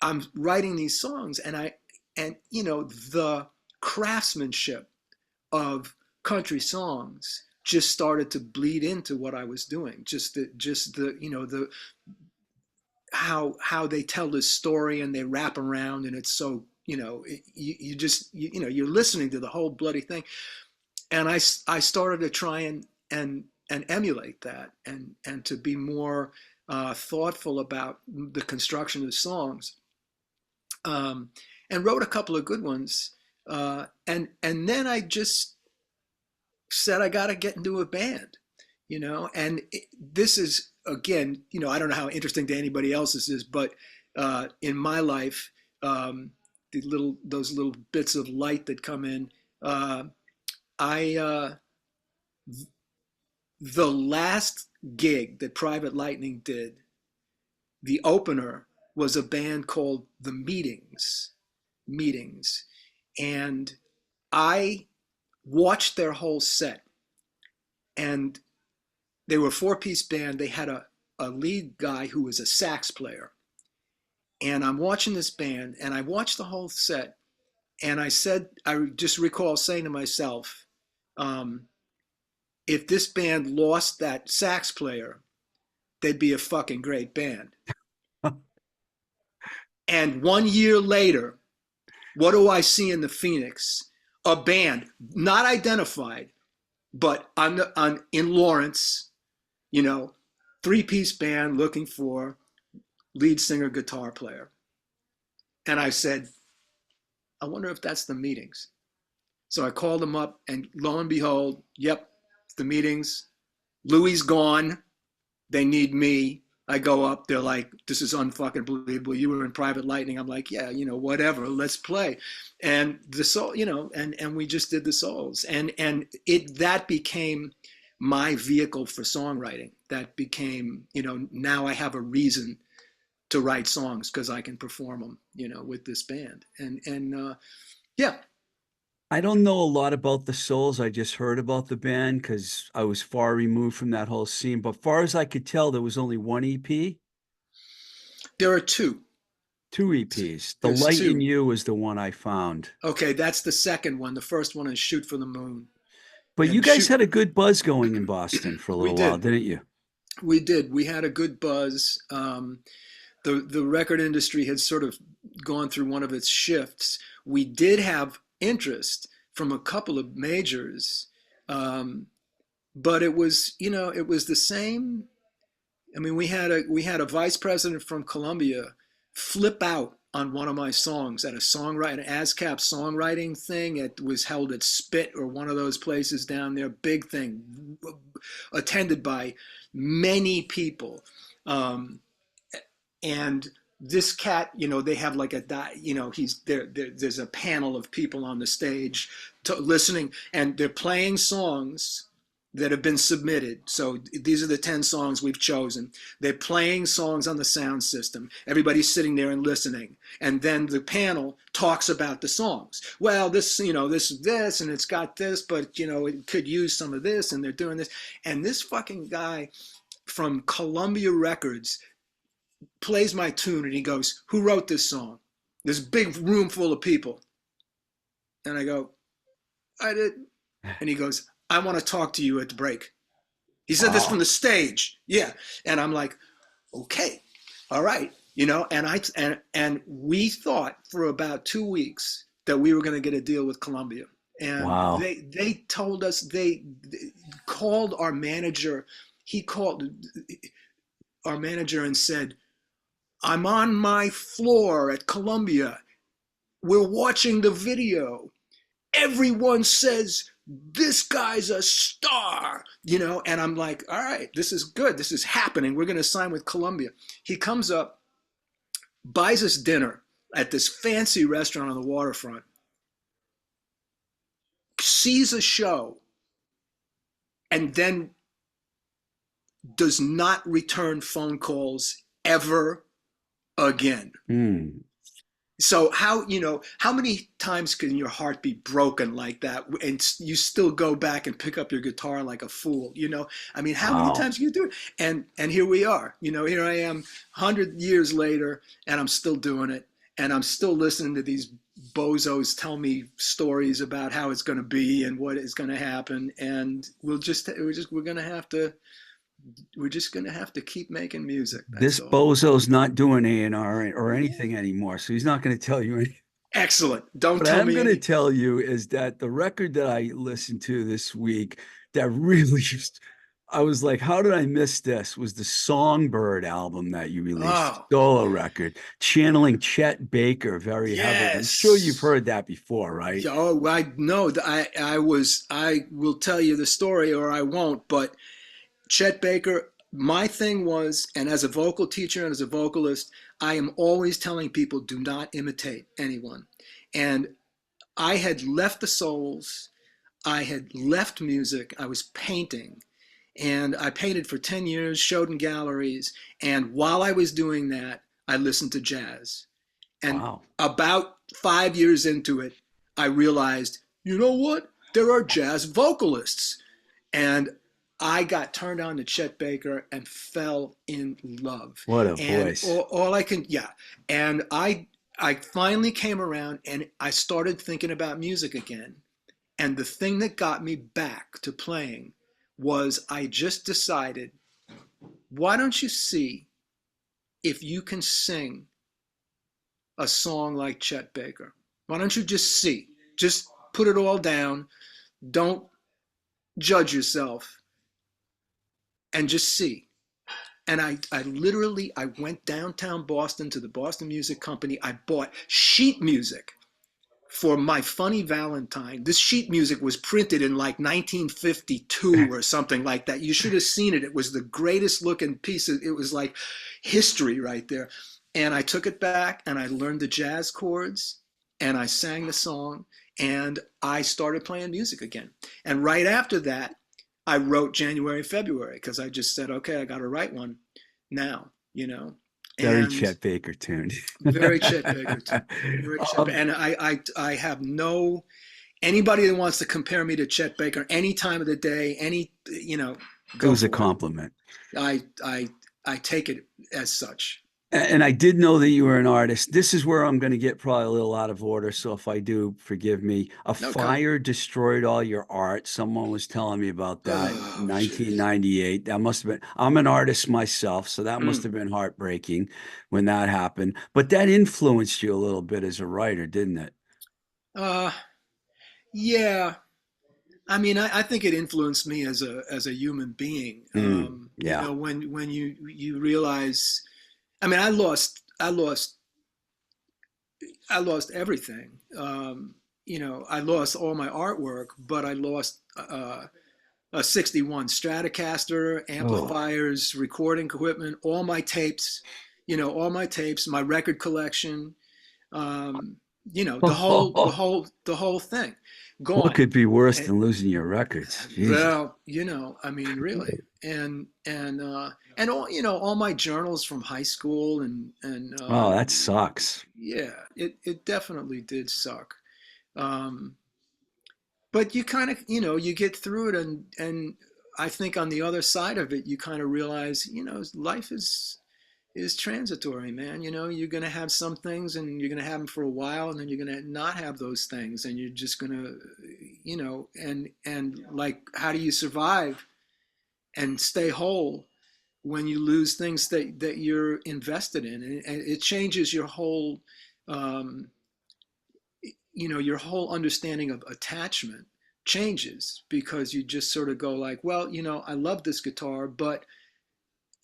I'm writing these songs, and the craftsmanship of country songs just started to bleed into what I was doing. Just the the how they tell this story and they wrap around, and it's so you just you're listening to the whole bloody thing. And I started to try and emulate that, and to be more thoughtful about the construction of songs, um, and wrote a couple of good ones, and then I just said I got to get into a band, and this is again, I don't know how interesting to anybody else this is, but in my life, those little bits of light that come in, uh, I the last gig that Private Lightning did, the opener was a band called the Meetings, and I watched their whole set, and they were a four-piece band. They had a lead guy who was a sax player, and I'm watching this band, and I watched the whole set, and I just recall saying to myself, um, if this band lost that sax player, they'd be a fucking great band. And 1 year later, what do I see in the Phoenix? A band not identified, but in Lawrence, you know, three-piece band looking for lead singer, guitar player. And I said, I wonder if that's the Meetings. So I called them up, and lo and behold, yep, it's the Meetings. Louie's gone. They need me. I go up. They're like, this is unfucking believable. You were in Private Lightning. I'm like, yeah, whatever. Let's play. And the soul, and we just did the souls. And that became my vehicle for songwriting. That became, now I have a reason to write songs because I can perform them, with this band. And yeah. I don't know a lot about the Souls. I just heard about the band because I was far removed from that whole scene. But far as I could tell, there was only one EP, There are two. two EPs. The There's Light in two. You is the one I found. Okay, that's the second one. The first one is Shoot for the Moon. But you And guys shoot, had a good buzz going in Boston for a we little while, did. didn't you? We did. We had a good buzz. The record industry had sort of gone through one of its shifts. We did have interest from a couple of majors, but it was the same. I mean, we had a vice president from Columbia flip out on one of my songs at an ASCAP songwriting thing. It was held at Spit or one of those places down there. Big thing, attended by many people. And this cat, they have like he's there. There's a panel of people on the stage listening, and they're playing songs that have been submitted. So these are the 10 songs we've chosen. They're playing songs on the sound system. Everybody's sitting there and listening. And then the panel talks about the songs. Well, this, this, and it's got this, but, it could use some of this, and they're doing this. And this fucking guy from Columbia Records plays my tune, and he goes, who wrote this song? This big room full of people. And I go, I did. And he goes, I want to talk to you at the break. He said this from Wow. the stage. Yeah. And I'm like, okay, all right. And we thought for about 2 weeks that we were going to get a deal with Columbia. And Wow. they told us, they called our manager. He called our manager and said, I'm on my floor at Columbia. We're watching the video. Everyone says, this guy's a star, and I'm like, all right, this is good. This is happening. We're going to sign with Columbia. He comes up, buys us dinner at this fancy restaurant on the waterfront, sees a show, and then does not return phone calls ever again. Mm. So how many times can your heart be broken like that, and you still go back and pick up your guitar like a fool? I mean, how many Wow. times can you do it? And here we are. Here I am, 100 years later, and I'm still doing it, and I'm still listening to these bozos tell me stories about how it's going to be and what is going to happen, and we're just going to have to keep making music. That's This all. bozo's not doing A&R or anything anymore, so he's not going to tell you anything. Excellent. Don't What I tell am me going to any. tell you is that the record that I listened to this week that really just, I was like, how did I miss this? Was the Songbird album that you released, Oh, solo record, channeling Chet Baker very heavily. I'm sure you've yes. heard that before, right? Oh, I know. I will tell you the story, or I won't. But Chet Baker, my thing was, and as a vocal teacher and as a vocalist, I am always telling people, do not imitate anyone. And I had left the Souls, I had left music, I was painting, and I painted for 10 years, showed in galleries. And while I was doing that, I listened to jazz. And Wow. about 5 years into it, I realized, you know what? There are jazz vocalists. And I got turned on to Chet Baker and fell in love. What a And voice. all I can, yeah. And I finally came around and I started thinking about music again. And the thing that got me back to playing was I just decided, why don't you see if you can sing a song like Chet Baker? Why don't you just see? Just put it all down. Don't judge yourself and just see. And I literally, I went downtown Boston to the Boston Music Company. I bought sheet music for My Funny Valentine. This sheet music was printed in like 1952 or something like that. You should have seen it. It was the greatest looking piece. It was like history right there. And I took it back and I learned the jazz chords and I sang the song and I started playing music again. And right after that, I wrote January, February, because I just said, okay, I got to write one now, you know. Very And Chet Baker tuned. very Chet Baker, very Chet. And I have no anybody that wants to compare me to Chet Baker any time of the day, any It go was a for it. compliment. I take it as such. And I did know that you were an artist. This is where I'm going to get probably a little out of order. So if I do, forgive me. A Okay. fire destroyed all your art. Someone was telling me about that in Oh, jeez. 1998. That must have been, I'm an artist myself. So that must Mm. have been heartbreaking when that happened. But that influenced you a little bit as a writer, didn't it? Uh, yeah. I mean, I think it influenced me as a human being. Yeah. When you realize, I mean, I lost everything. I lost all my artwork, but I lost a 61 Stratocaster, Oh. amplifiers, recording equipment, all my tapes, my record collection, um, the whole thing What gone. could be worse And, than losing your records? Jesus. well, I mean, really, and all my journals from high school and Oh, that sucks. yeah, it definitely did suck. Um, but you kind of, you get through it, and I think on the other side of it, you kind of realize, life is transitory, man. You're gonna have some things, and you're gonna have them for a while, and then you're gonna not have those things, and you're just gonna, and like, how do you survive and stay whole when you lose things that you're invested in? And it changes your whole, um, your whole understanding of attachment changes, because you just sort of go like, well, I love this guitar, but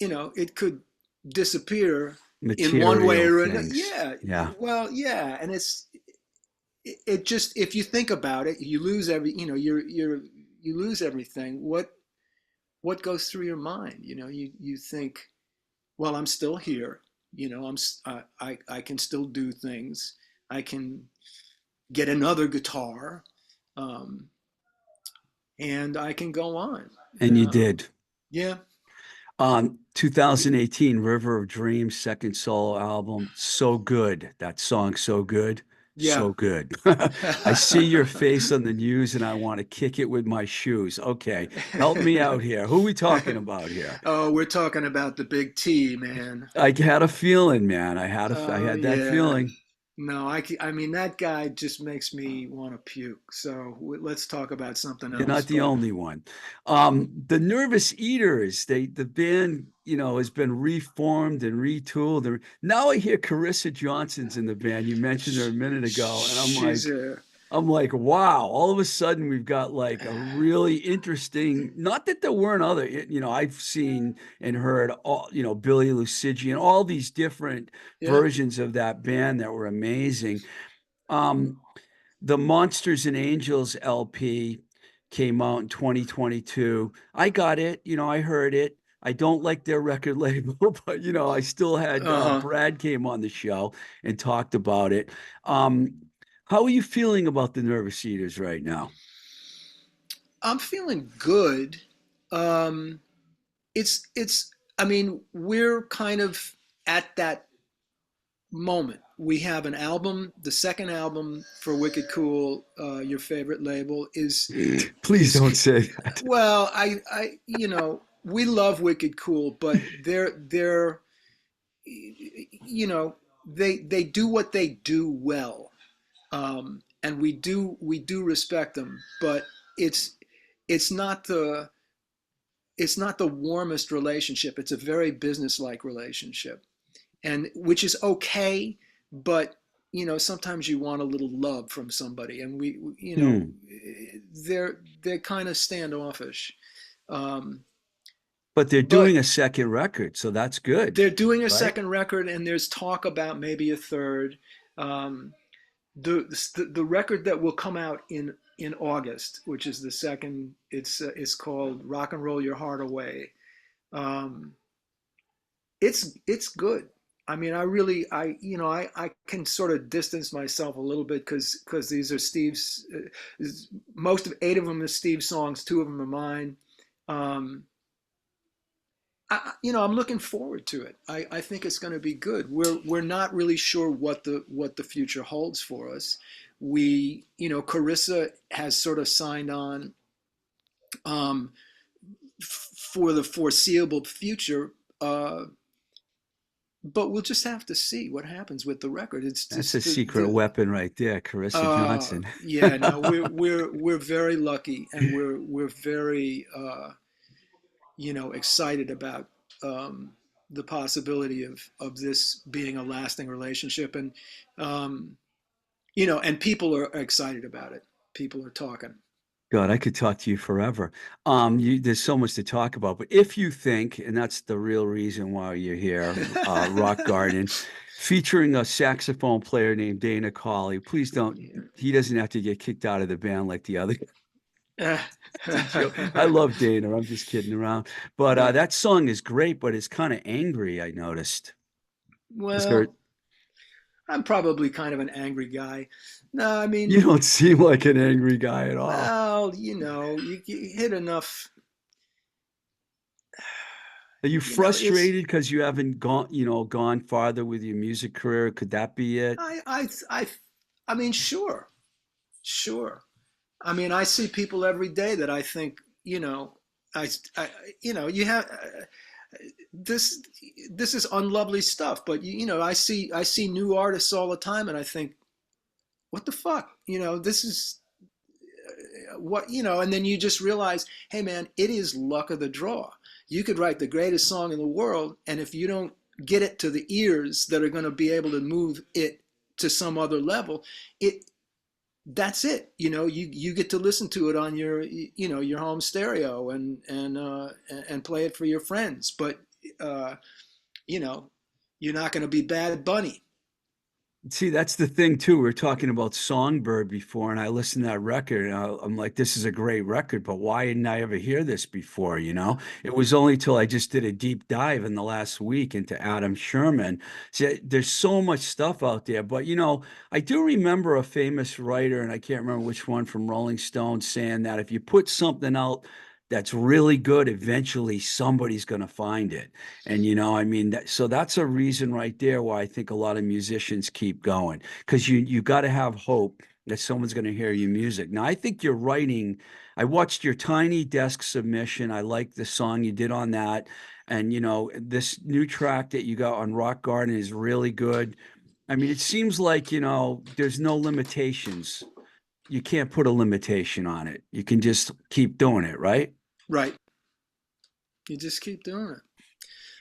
it could disappear in one way Material or another. things. Yeah, Yeah. well, yeah, and it just, if you think about it, you lose you lose everything. What goes through your mind? You think, well, I'm still here. I can still do things. I can get another guitar, um, and I can go on. And you did. Yeah, 2018 River of Dreams, second solo album. So good. That song, so good. yeah. So good. I see your face on the news and I want to kick it with my shoes. Okay, help me out here. Who are we talking about here? Oh, we're talking about the big T, man. I had a feeling, man. I Oh had that yeah. feeling. No, I mean, that guy just makes me want to puke. So let's talk about something You're else. not the But only one. The Nervous Eaters, the band, has been reformed and retooled. And now I hear Carissa Johnson's in the band. You mentioned her a minute ago, and she's a I'm like, wow, all of a sudden we've got like a really interesting, not that there weren't other, I've seen and heard all, Billy Lucici and all these different yeah, versions of that band that were amazing. Um, the Monsters and Angels LP came out in 2022. I got it, I heard it. I don't like their record label, but I still had Uh-huh. Brad came on the show and talked about it. Um, how are you feeling about the Nervous Eaters right now? I'm feeling good. Um, it's I mean, we're kind of at that moment. We have an album, the second album for Wicked Cool, your favorite label Please is don't say that. well, we love Wicked Cool, but they're they do what they do well. And we do respect them, but it's it's not the it's not the warmest relationship. It's a very business-like relationship, and which is okay, but sometimes you want a little love from somebody, and Hmm. they're kind of standoffish. Um, But they're doing but a second record, so that's good, they're doing a right? second record, and there's talk about maybe a third. Um, the record that will come out in August, which is the second, it's called Rock and Roll Your Heart Away. Um, it's good. I mean, I really, I can sort of distance myself a little bit because these are Steve's. Most of 8 of them are Steve's songs. 2 of them are mine. Um, I'm looking forward to it. I think it's going to be good. We're not really sure what the future holds for us. Carissa has sort of signed on um, for the foreseeable future. But we'll just have to see what happens with the record. It's That's a just secret weapon right there, Carissa Johnson. yeah, no, we're very lucky, and we're very excited about um, the possibility of this being a lasting relationship, and um, and people are excited about it. People are talking. God, I could talk to you forever. There's so much to talk about, but if you think, and that's the real reason why you're here, Rock Garden, featuring a saxophone player named Dana Colley, please don't. He doesn't have to get kicked out of the band like the other. It's a joke. I love Dana. I'm just kidding around. But Yeah. that song is great, but it's kind of angry. I noticed. Is there? Well, I'm probably kind of an angry guy. No, I You mean, don't seem like an angry guy at all. well, you hit enough. Are you It's frustrated because you haven't gone farther with your music career? Could that be it? I mean, sure, sure. I mean, I see people every day that I think, I you have this. This is unlovely stuff, but I see new artists all the time, and I think, what the fuck, this is and then you just realize, hey man, it is luck of the draw. You could write the greatest song in the world, and if you don't get it to the ears that are going to be able to move it to some other level, it that's it. You get to listen to it on your home stereo, and play it for your friends, but uh, you know you're not going to be Bad Bunny. See, that's the thing too. We were talking about Songbird before, and I listened to that record, and I'm like, this is a great record, but why didn't I ever hear this before? It was only till I just did a deep dive in the last week into Adam Sherman. See, there's so much stuff out there, but I do remember a famous writer, and I can't remember which one from Rolling Stone, saying that if you put something out that's really good, eventually somebody's going to find it. And I mean, so that's a reason right there why I think a lot of musicians keep going, because you got to have hope that someone's going to hear your music. Now, I think you're writing. I watched your Tiny Desk submission. I like the song you did on that, and this new track that you got on Rock Garden is really good. I mean, it seems like there's no limitations. You can't put a limitation on it. You can just keep doing it, right? Right. You just keep doing it.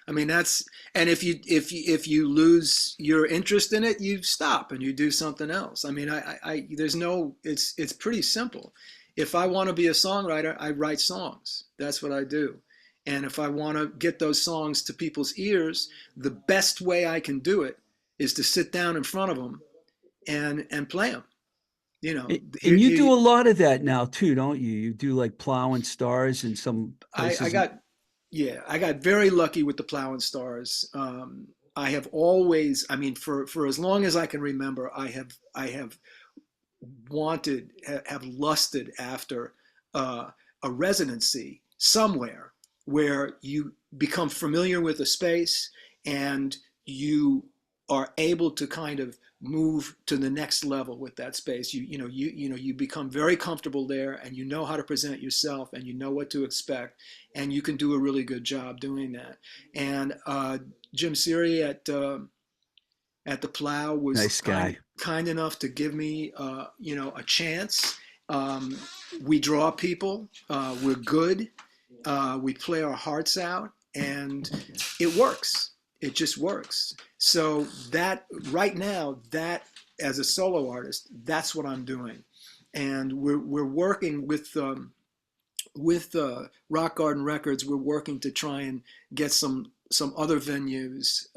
I mean, and if you lose your interest in it, you stop and you do something else. I mean, there's no, it's pretty simple. If I want to be a songwriter, I write songs. That's what I do. And if I want to get those songs to people's ears, the best way I can do it is to sit down in front of them and play them. Here And you do you a lot of that now too, don't you? You do like plowing stars in some I places. got Yeah, I got very lucky with the Plow and Stars. I have always, I mean, for as long as I can remember, I have wanted, have lusted after uh, a residency somewhere where you become familiar with a space and you are able to kind of move to the next level with that space. You become very comfortable there, and you know how to present yourself, and you know what to expect, and you can do a really good job doing that. And Jim Siri at the Plow was Nice guy. kind enough to give me a chance. Um, we draw people. We're good. We play our hearts out, and it works. It just works. So that right now, that as a solo artist, that's what I'm doing, and we're working with Rock Garden Records. We're working to try and get some other venues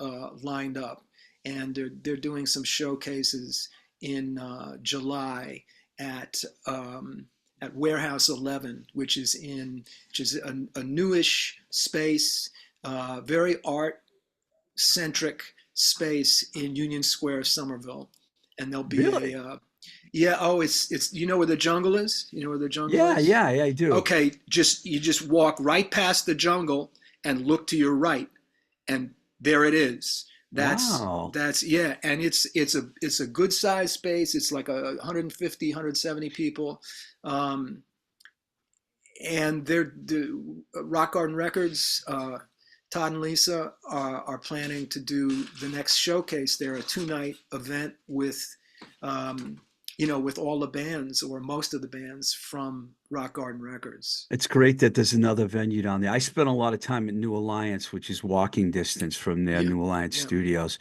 lined up, and they're doing some showcases in July at at Warehouse 11, which is a newish space, very art centric space in Union Square, Somerville, and there'll be Really? a yeah. Oh, it's you know where the jungle is. You know where the jungle Yeah, is. yeah, I do. Okay, just walk right past the jungle and look to your right, and there it is. Wow. That's yeah, and it's a good size space. It's like 150, 170 people, um, and they're the Rock Garden Records. Todd and Lisa are planning to do the next showcase there, a 2 night event with, with all the bands or most of the bands from Rock Garden Records. It's great that there's another venue down there. I spent a lot of time at New Alliance, which is walking distance from their Yeah, New Alliance yeah, studios.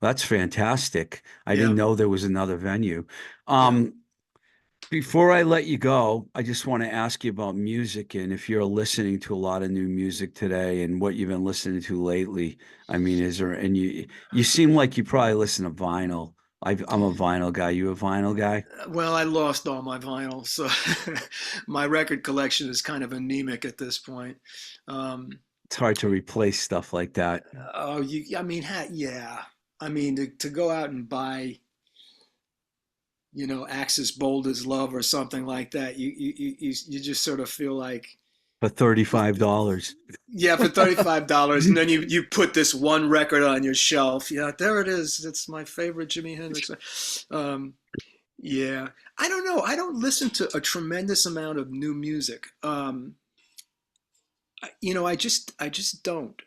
That's fantastic. I yeah, didn't know there was another venue. yeah. Um, Before I let you go, I just want to ask you about music and if you're listening to a lot of new music today and what you've been listening to lately. I mean, is there, and you seem like you probably listen to vinyl. I'm a vinyl guy. You a vinyl guy? Well, I lost all my vinyl, so my record collection is kind of anemic at this point. Um, It's hard to replace stuff like that. oh, I mean, yeah. I mean, to go out and buy Axis Bold as Love or something like that. You just sort of feel like, For $35. yeah, for $35, and then you put this one record on your shelf. Yeah, there it is. It's my favorite Jimi Hendrix. Um, yeah, I don't know. I don't listen to a tremendous amount of new music. I just don't.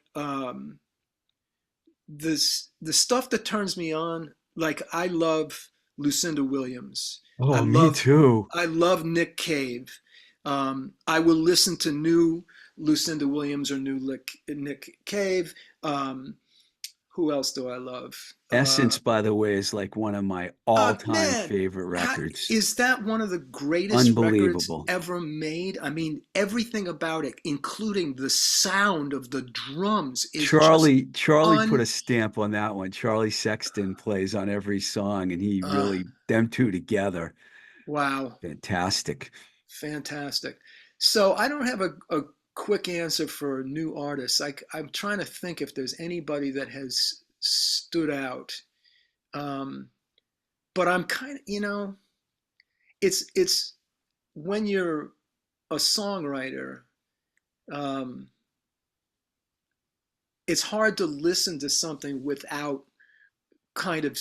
The stuff that turns me on, like I love Lucinda Williams. I Oh, me love too. I love Nick Cave. I will listen to new Lucinda Williams or new Nick Cave. Who else do I love? Essence, by the way, is like one of my all-time Man, favorite records. is that one of the greatest records Unbelievable. ever made? I mean, everything about it, including the sound of the drums, is just Charlie put a un. stamp on that one. Charlie Sexton plays on every song, and he Uh, really them two together, wow, fantastic. fantastic. So I don't have a quick answer for new artists. I'm trying to think if there's anybody that has stood out. Um, but I'm kind of, it's when you're a songwriter, um, it's hard to listen to something without kind of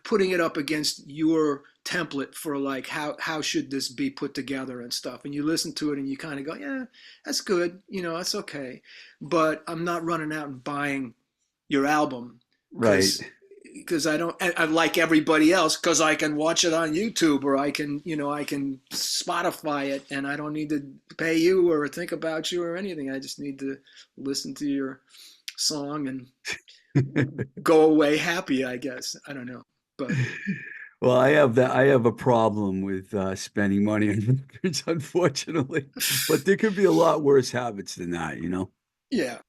putting it up against your template for like how should this be put together and stuff, and you listen to it and you kind of go, yeah, that's good, that's okay, but I'm not running out and buying your album Right. because I like everybody else because I can watch it on YouTube, or I can Spotify it, and I don't need to pay you or think about you or anything. I just need to listen to your song and go away happy, I guess. I don't know, but Well, I have a problem with spending money on records, unfortunately. But there could be a lot worse habits than that, you know? yeah.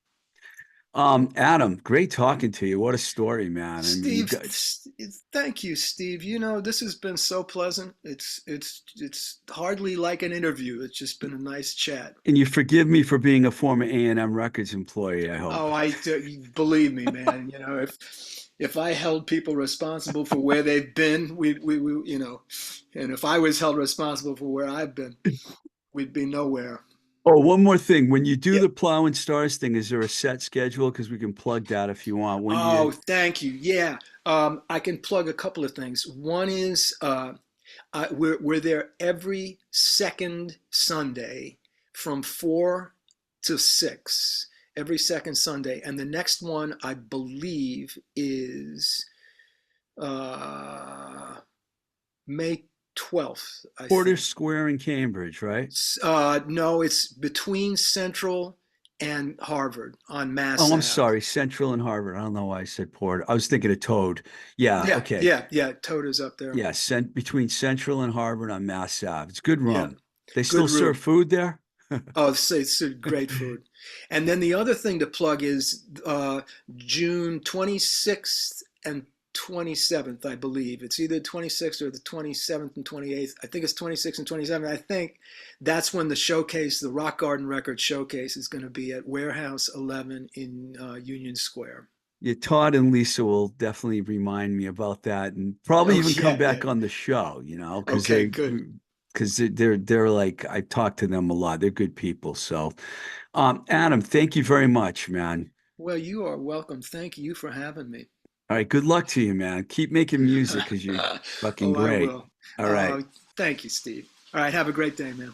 Adam, great talking to you. What a story, man. I mean, you Steve, got, thank you, Steve. You know, this has been so pleasant. It's hardly like an interview. It's just been a nice chat. and you forgive me for being a former A&M Records employee, I hope. Oh, believe me, man. You know, if I held people responsible for where they've been, we you know, and if I was held responsible for where I've been, we'd be nowhere. Oh, one more thing. When you do Yeah. the Plow and Stars thing, is there a set schedule? Because we can plug that if you want. When do Oh, you, thank you. Yeah. I can plug a couple of things. One is we're there every second Sunday from 4 to 6, every second Sunday, and the next one I believe is uh, May 12th. I Porter think. Square in Cambridge, right? No, it's between Central and Harvard on Mass Oh, I'm Ave. sorry. Central and Harvard. I don't know why I said Porter. I was thinking of Toad. Yeah, Yeah, okay. yeah, yeah. Toto's up there. Yeah, between Central and Harvard on Mass Ave. It's good Yeah, room. They still good serve room. food there? Oh, it's great food. And then the other thing to plug is June 26th and 27th, I believe. It's either 26th or the 27th and 28th. I think it's 26th and 27th. I think that's when the showcase, the Rock Garden Records showcase, is going to be at Warehouse 11 in Union Square. Yeah, Todd and Lisa will definitely remind me about that and probably Oh, even come yeah, yeah. back on the show, because Okay, good. they're like I talk to them a lot. They're good people. So, Adam, thank you very much, man. Well, you are welcome. Thank you for having me. All right, good luck to you, man. Keep making music because you're fucking Oh, I great. will. All right. Uh, Thank you, Steve. All right, have a great day, man.